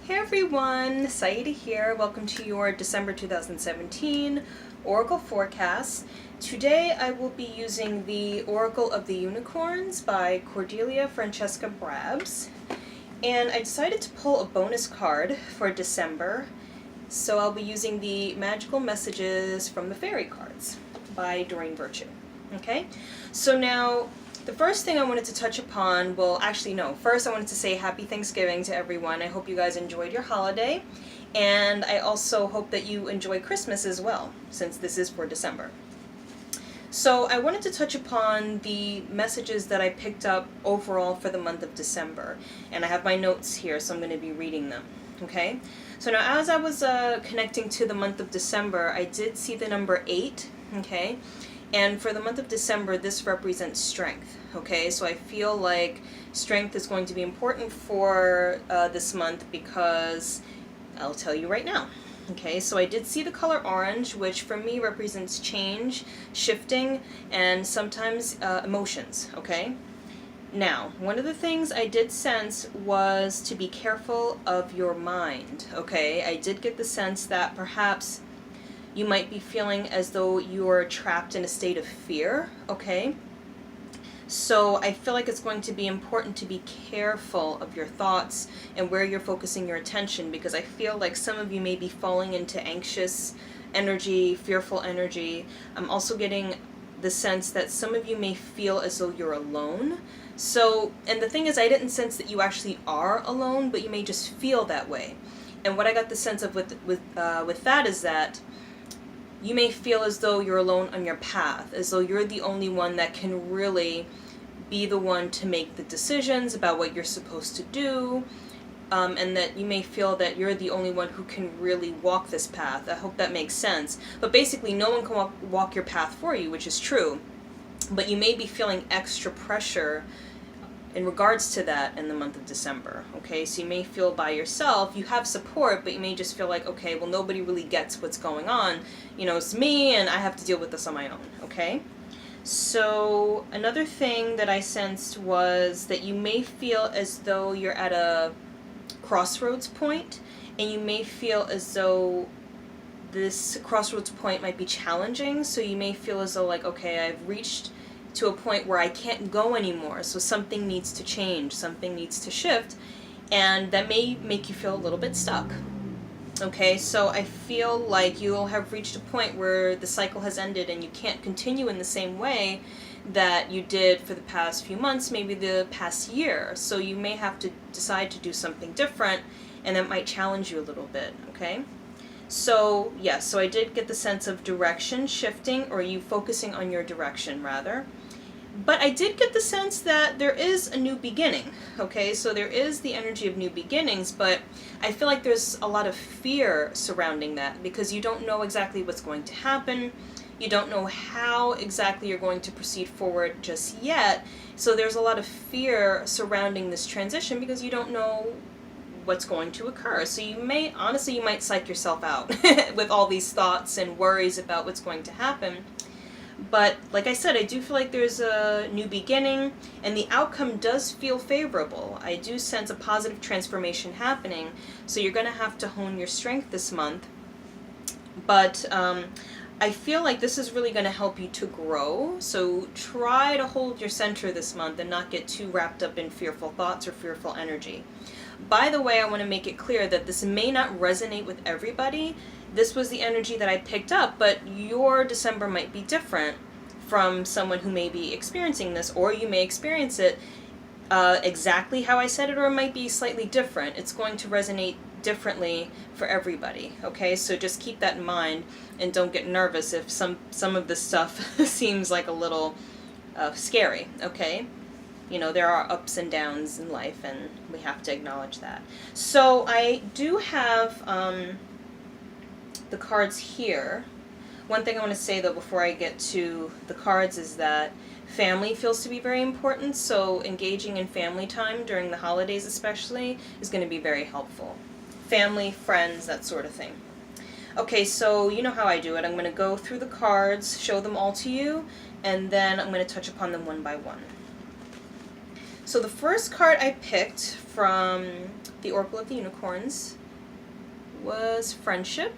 Hey everyone, Saida here. Welcome to your December 2017 Oracle Forecast. Today I will be using the Oracle of the Unicorns by Cordelia Francesca Brabs. And I decided to pull a bonus card for December. So I'll be using the Magical Messages from the Fairy cards by Doreen Virtue. Okay? So now, the first thing I wanted to touch upon, well, actually, no. First, I wanted to say Happy Thanksgiving to everyone. I hope you guys enjoyed your holiday. And I also hope that you enjoy Christmas as well, since this is for December. So I wanted to touch upon the messages that I picked up overall for the month of December. And I have my notes here, so I'm going to be reading them. Okay? So now, as I was connecting to the month of December, I did see the number 8. Okay? And for the month of December, this represents strength, okay? So I feel like strength is going to be important for this month because I'll tell you right now. Okay, so I did see the color orange, which for me represents change, shifting, and sometimes emotions, okay? Now, one of the things I did sense was to be careful of your mind, okay? I did get the sense that perhaps you might be feeling as though you're trapped in a state of fear, okay? So I feel like it's going to be important to be careful of your thoughts and where you're focusing your attention, because I feel like some of you may be falling into anxious energy, fearful energy. I'm also getting the sense that some of you may feel as though you're alone. So, and the thing is, I didn't sense that you actually are alone, but you may just feel that way. And what I got the sense of with that is that you may feel as though you're alone on your path, as though you're the only one that can really be the one to make the decisions about what you're supposed to do, and that you may feel that you're the only one who can really walk this path. I hope that makes sense. But basically, no one can walk your path for you, which is true. But you may be feeling extra pressure in regards to that in the month of December, okay? So you may feel by yourself, you have support, but you may just feel like, okay, well, nobody really gets what's going on. You know, it's me, and I have to deal with this on my own, okay? So another thing that I sensed was that you may feel as though you're at a crossroads point, and you may feel as though this crossroads point might be challenging, so you may feel as though, like, okay, I've reached to a point where I can't go anymore, so something needs to change, something needs to shift, and that may make you feel a little bit stuck. Okay, so I feel like you'll have reached a point where the cycle has ended and you can't continue in the same way that you did for the past few months, maybe the past year. So you may have to decide to do something different, and that might challenge you a little bit, okay? So, yes, so I did get the sense of direction shifting, or you focusing on your direction, rather. But I did get the sense that there is a new beginning, okay? So there is the energy of new beginnings, but I feel like there's a lot of fear surrounding that because you don't know exactly what's going to happen. You don't know how exactly you're going to proceed forward just yet. So there's a lot of fear surrounding this transition because you don't know what's going to occur. So you may, honestly, you might psych yourself out with all these thoughts and worries about what's going to happen. But like I said, I do feel like there's a new beginning, and the outcome does feel favorable. I do sense a positive transformation happening, so you're going to have to hone your strength this month. But I feel like this is really going to help you to grow, so try to hold your center this month and not get too wrapped up in fearful thoughts or fearful energy. By the way, I want to make it clear that this may not resonate with everybody. This was the energy that I picked up, but your December might be different from someone who may be experiencing this, or you may experience it exactly how I said it, or it might be slightly different. It's going to resonate differently for everybody, okay? So just keep that in mind, and don't get nervous if some of this stuff seems like a little scary, okay? You know, there are ups and downs in life, and we have to acknowledge that. So I do have the cards here. One thing I want to say, though, before I get to the cards is that family feels to be very important, so engaging in family time during the holidays especially is going to be very helpful. Family, friends, that sort of thing. Okay, so you know how I do it. I'm going to go through the cards, show them all to you, and then I'm going to touch upon them one by one. So the first card I picked from the Oracle of the Unicorns was friendship.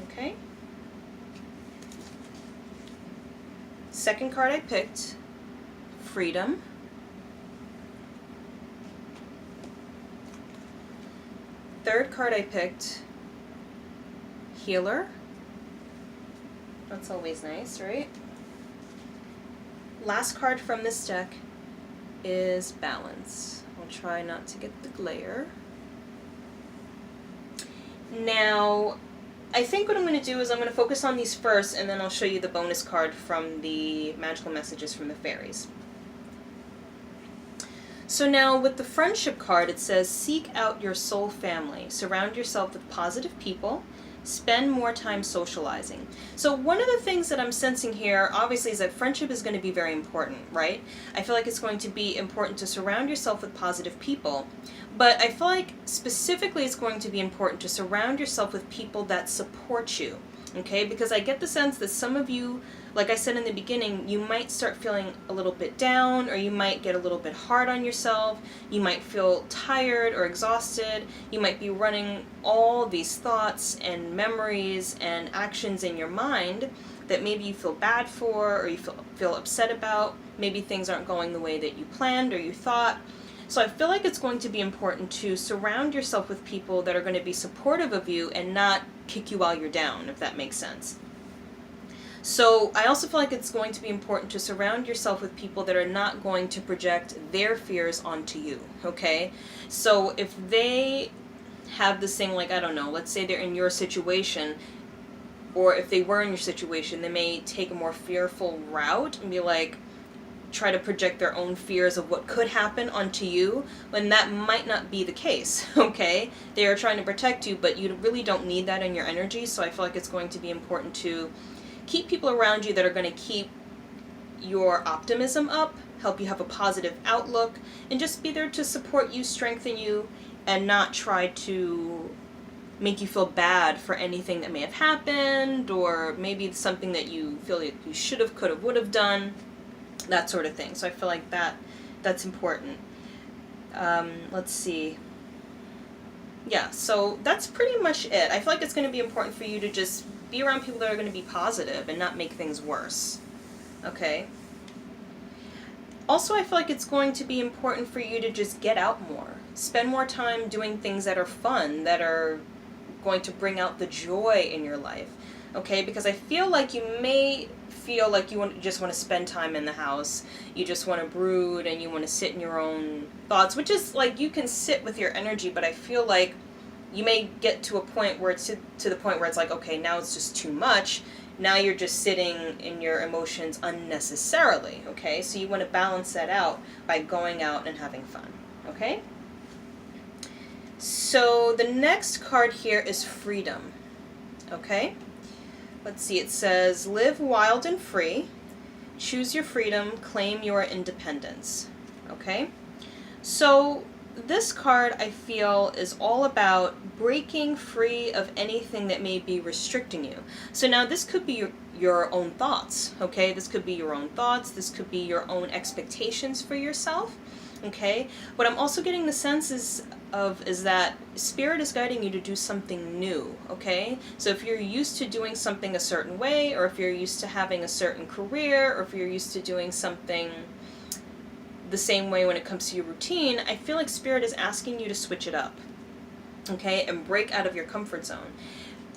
Okay. Second card I picked, freedom. Third card I picked, healer. That's always nice, right? Last card from this deck is balance. I'll try not to get the glare. Now, I think what I'm going to do is I'm going to focus on these first, and then I'll show you the bonus card from the magical messages from the fairies. So now with the friendship card, it says, seek out your soul family. Surround yourself with positive people. Spend more time socializing. So one of the things that I'm sensing here, obviously, is that friendship is going to be very important, right? I feel like it's going to be important to surround yourself with positive people. But I feel like specifically it's going to be important to surround yourself with people that support you. Okay, because I get the sense that some of you, like I said in the beginning, you might start feeling a little bit down, or you might get a little bit hard on yourself. You might feel tired or exhausted. You might be running all these thoughts and memories and actions in your mind that maybe you feel bad for, or you feel upset about. Maybe things aren't going the way that you planned or you thought. So I feel like it's going to be important to surround yourself with people that are going to be supportive of you and not kick you while you're down, if that makes sense. So I also feel like it's going to be important to surround yourself with people that are not going to project their fears onto you, okay? So if they have this thing, like, I don't know, let's say they're in your situation, or if they were in your situation, they may take a more fearful route and be like, try to project their own fears of what could happen onto you, when that might not be the case, okay? They are trying to protect you, but you really don't need that in your energy, so I feel like it's going to be important to keep people around you that are going to keep your optimism up, help you have a positive outlook, and just be there to support you, strengthen you, and not try to make you feel bad for anything that may have happened, or maybe it's something that you feel like you should have, could have, would have done. That sort of thing. So I feel like that's important. Let's see. Yeah, so that's pretty much it. I feel like it's going to be important for you to just be around people that are going to be positive and not make things worse. Okay? Also, I feel like it's going to be important for you to just get out more. Spend more time doing things that are fun, that are going to bring out the joy in your life. Okay? Because I feel like you may feel like you just want to spend time in the house, you just want to brood, and you want to sit in your own thoughts, which is like, you can sit with your energy, but I feel like you may get to a point where it's to the point where it's like, okay, now it's just too much. Now you're just sitting in your emotions unnecessarily, okay? So you want to balance that out by going out and having fun, okay? So the next card here is freedom, okay? Let's see, it says, live wild and free, choose your freedom, claim your independence, okay? So this card, I feel, is all about breaking free of anything that may be restricting you. So now this could be your own thoughts, okay? This could be your own thoughts, this could be your own expectations for yourself, okay? What I'm also getting the sense is that Spirit is guiding you to do something new, okay? So if you're used to doing something a certain way, or if you're used to having a certain career, or if you're used to doing something the same way when it comes to your routine, I feel like Spirit is asking you to switch it up, okay? And break out of your comfort zone.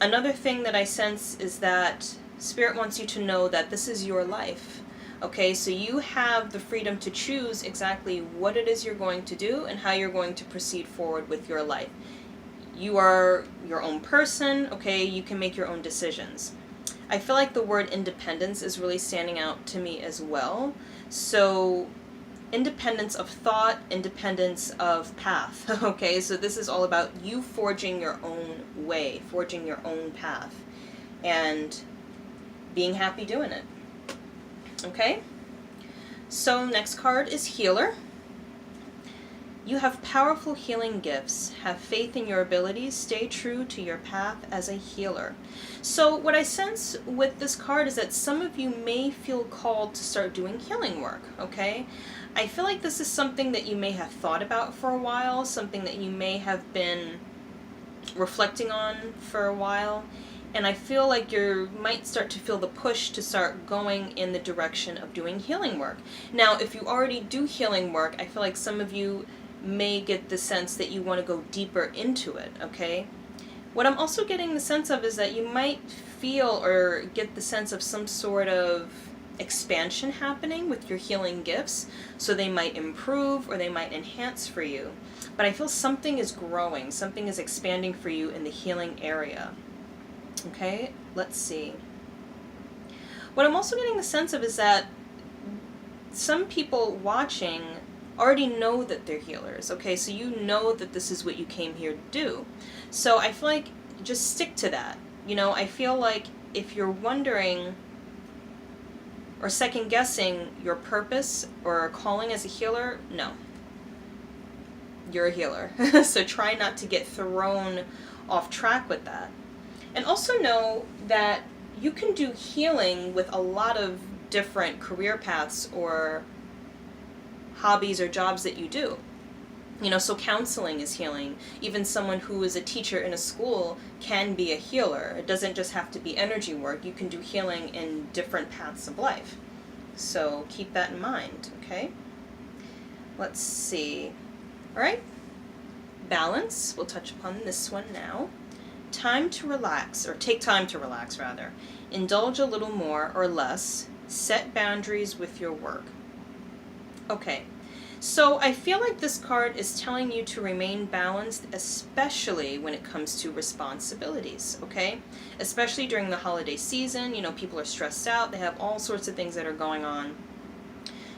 Another thing that I sense is that Spirit wants you to know that this is your life. Okay, so you have the freedom to choose exactly what it is you're going to do and how you're going to proceed forward with your life. You are your own person, okay? You can make your own decisions. I feel like the word independence is really standing out to me as well. So independence of thought, independence of path, okay? So this is all about you forging your own way, forging your own path, and being happy doing it. Okay, so next card is healer. You have powerful healing gifts. Have faith in your abilities. Stay true to your path as a healer. So what I sense with this card is that some of you may feel called to start doing healing work, okay? I feel like this is something that you may have thought about for a while, something that you may have been reflecting on for a while, and I feel like you might start to feel the push to start going in the direction of doing healing work. Now, if you already do healing work, I feel like some of you may get the sense that you want to go deeper into it, okay? What I'm also getting the sense of is that you might feel or get the sense of some sort of expansion happening with your healing gifts, so they might improve or they might enhance for you. But I feel something is growing, something is expanding for you in the healing area. Okay, let's see. What I'm also getting the sense of is that some people watching already know that they're healers, okay? So you know that this is what you came here to do. So I feel like just stick to that. You know, I feel like if you're wondering or second guessing your purpose or calling as a healer, no. You're a healer. So try not to get thrown off track with that. And also know that you can do healing with a lot of different career paths or hobbies or jobs that you do. You know, so counseling is healing. Even someone who is a teacher in a school can be a healer. It doesn't just have to be energy work. You can do healing in different paths of life. So keep that in mind, okay? Let's see. All right. Balance. We'll touch upon this one now. Time to relax, or take time to relax, rather. Indulge a little more or less. Set boundaries with your work. Okay. So I feel like this card is telling you to remain balanced, especially when it comes to responsibilities, okay? Especially during the holiday season, you know, people are stressed out, they have all sorts of things that are going on.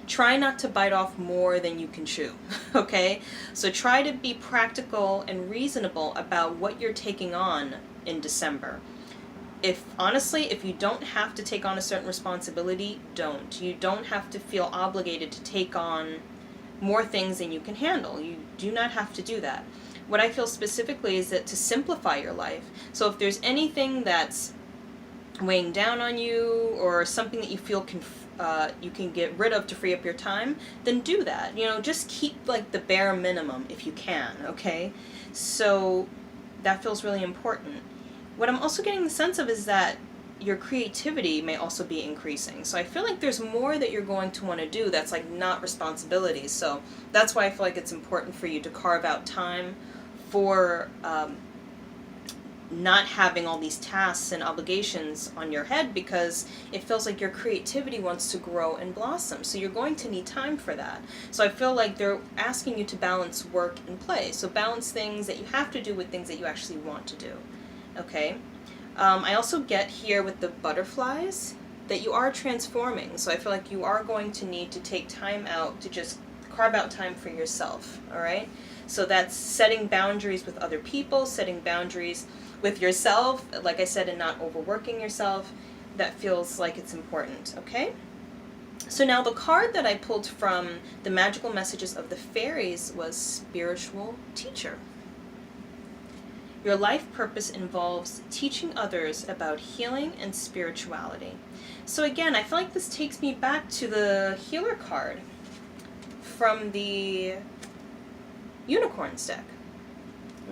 Try not to bite off more than you can chew, okay? So try to be practical and reasonable about what you're taking on in December. Honestly, if you don't have to take on a certain responsibility, don't. You don't have to feel obligated to take on more things than you can handle. You do not have to do that. What I feel specifically is that to simplify your life. So if there's anything that's weighing down on you or something that you feel you can get rid of to free up your time, then do that. You know, just keep like the bare minimum if you can, okay? So that feels really important. What I'm also getting the sense of is that your creativity may also be increasing. So I feel like there's more that you're going to want to do that's like not responsibilities. So that's why I feel like it's important for you to carve out time for not having all these tasks and obligations on your head, because it feels like your creativity wants to grow and blossom. So you're going to need time for that. So I feel like they're asking you to balance work and play. So balance things that you have to do with things that you actually want to do. Okay? I also get here with the butterflies that you are transforming. So I feel like you are going to need to take time out to just carve out time for yourself. All right? So that's setting boundaries with other people, setting boundaries with yourself, like I said, and not overworking yourself. That feels like it's important, okay? So now the card that I pulled from the Magical Messages of the Fairies was Spiritual Teacher. Your life purpose involves teaching others about healing and spirituality. So again, I feel like this takes me back to the Healer card from the Unicorns deck.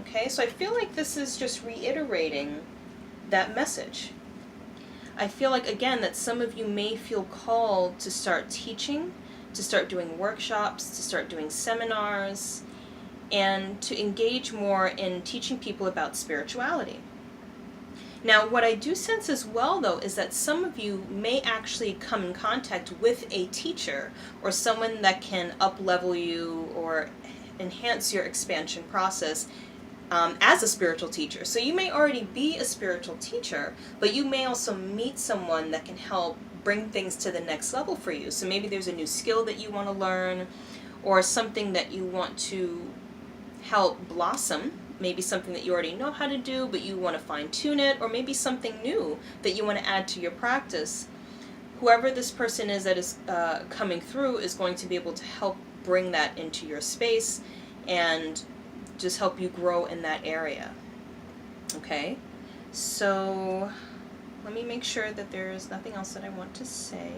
Okay, so I feel like this is just reiterating that message. I feel like, again, that some of you may feel called to start teaching, to start doing workshops, to start doing seminars, and to engage more in teaching people about spirituality. Now, what I do sense as well, though, is that some of you may actually come in contact with a teacher or someone that can up-level you or enhance your expansion process as a spiritual teacher. So you may already be a spiritual teacher, but you may also meet someone that can help bring things to the next level for you. So maybe there's a new skill that you want to learn, or something that you want to help blossom. Maybe something that you already know how to do, but you want to fine-tune it, or maybe something new that you want to add to your practice. Whoever this person is that is coming through is going to be able to help bring that into your space and just help you grow in that area. Okay, so let me make sure that there's nothing else that I want to say.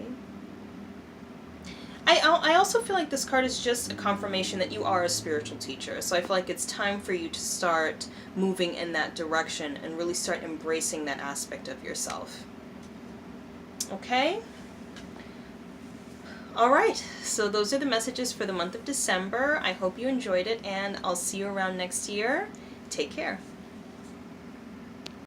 I also feel like this card is just a confirmation that you are a spiritual teacher. So I feel like it's time for you to start moving in that direction and really start embracing that aspect of yourself. Okay? Alright, so those are the messages for the month of December. I hope you enjoyed it, and I'll see you around next year. Take care.